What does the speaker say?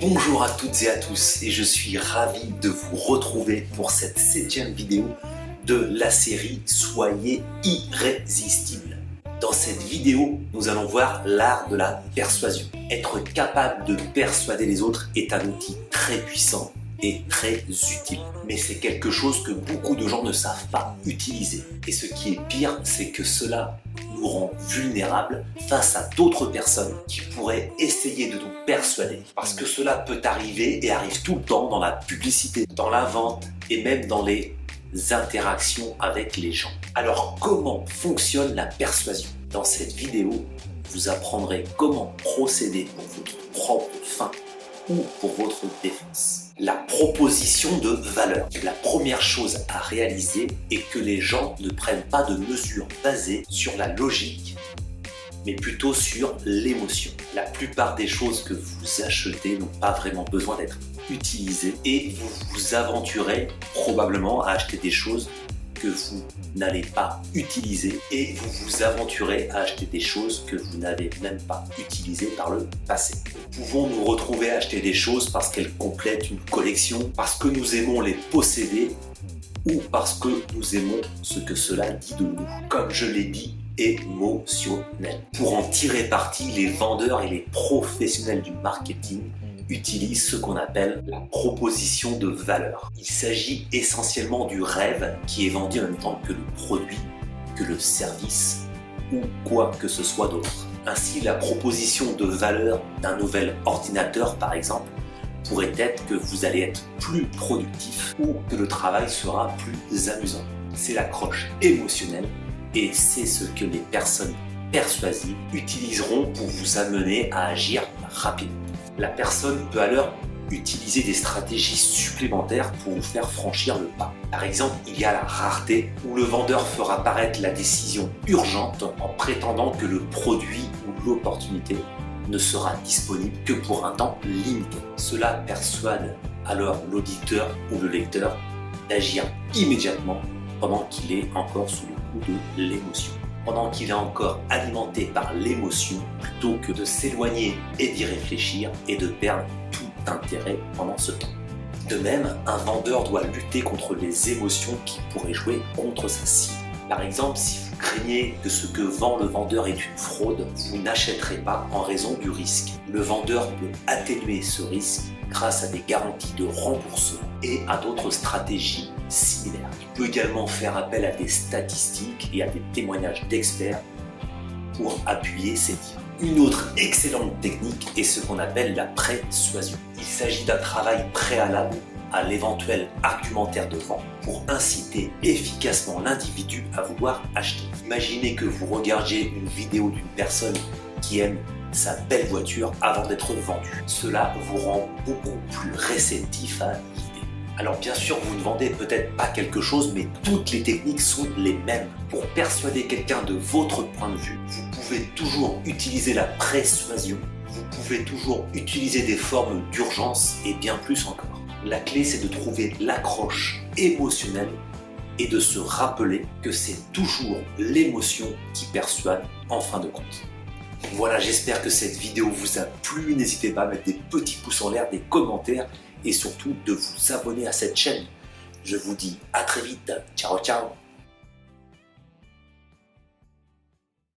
Bonjour à toutes et à tous et je suis ravi de vous retrouver pour cette 7e vidéo de la série Soyez irrésistibles. Dans cette vidéo, nous allons voir l'art de la persuasion. Être capable de persuader les autres est un outil très puissant et très utile. Mais c'est quelque chose que beaucoup de gens ne savent pas utiliser. Et ce qui est pire, c'est que cela nous rend vulnérables face à d'autres personnes qui pourraient essayer de nous persuader. Parce que cela peut arriver et arrive tout le temps dans la publicité, dans la vente et même dans les interactions avec les gens. Alors comment fonctionne la persuasion? Dans cette vidéo, vous apprendrez comment procéder pour votre propre fin ou pour votre défense. La proposition de valeur. La première chose à réaliser est que les gens ne prennent pas de mesures basées sur la logique, mais plutôt sur l'émotion. La plupart des choses que vous achetez n'ont pas vraiment besoin d'être utilisées et vous vous aventurez probablement à acheter des choses que vous n'allez pas utiliser et vous vous aventurez à acheter des choses que vous n'avez même pas utilisées par le passé. Nous pouvons nous retrouver à acheter des choses parce qu'elles complètent une collection, parce que nous aimons les posséder ou parce que nous aimons ce que cela dit de nous. Comme je l'ai dit, émotionnel. Pour en tirer parti, les vendeurs et les professionnels du marketing utilisent ce qu'on appelle la proposition de valeur. Il s'agit essentiellement du rêve qui est vendu en même temps que le produit, que le service ou quoi que ce soit d'autre. Ainsi, la proposition de valeur d'un nouvel ordinateur, par exemple, pourrait être que vous allez être plus productif ou que le travail sera plus amusant. C'est l'accroche émotionnelle et c'est ce que les personnes persuasives utiliseront pour vous amener à agir rapidement. La personne peut alors utiliser des stratégies supplémentaires pour vous faire franchir le pas. Par exemple, il y a la rareté où le vendeur fera apparaître la décision urgente en prétendant que le produit ou l'opportunité ne sera disponible que pour un temps limité. Cela persuade alors l'auditeur ou le lecteur d'agir immédiatement pendant qu'il est encore sous le coup de l'émotion. Pendant qu'il est encore alimenté par l'émotion, plutôt que de s'éloigner et d'y réfléchir et de perdre tout intérêt pendant ce temps. De même, un vendeur doit lutter contre les émotions qui pourraient jouer contre sa cible. Par exemple, si vous craignez que ce que vend le vendeur est une fraude, vous n'achèterez pas en raison du risque. Le vendeur peut atténuer ce risque grâce à des garanties de remboursement et à d'autres stratégies similaires. Il peut également faire appel à des statistiques et à des témoignages d'experts pour appuyer ses dires. Une autre excellente technique est ce qu'on appelle la persuasion. Il s'agit d'un travail préalable à l'éventuel argumentaire de vente pour inciter efficacement l'individu à vouloir acheter. Imaginez que vous regardiez une vidéo d'une personne qui aime sa belle voiture avant d'être vendue. Cela vous rend beaucoup plus réceptif à l'idée. Alors bien sûr, vous ne vendez peut-être pas quelque chose, mais toutes les techniques sont les mêmes. Pour persuader quelqu'un de votre point de vue, vous pouvez toujours utiliser la persuasion, vous pouvez toujours utiliser des formes d'urgence et bien plus encore. La clé, c'est de trouver l'accroche émotionnelle et de se rappeler que c'est toujours l'émotion qui persuade en fin de compte. Voilà, j'espère que cette vidéo vous a plu. N'hésitez pas à mettre des petits pouces en l'air, des commentaires et surtout de vous abonner à cette chaîne. Je vous dis à très vite. Ciao, ciao.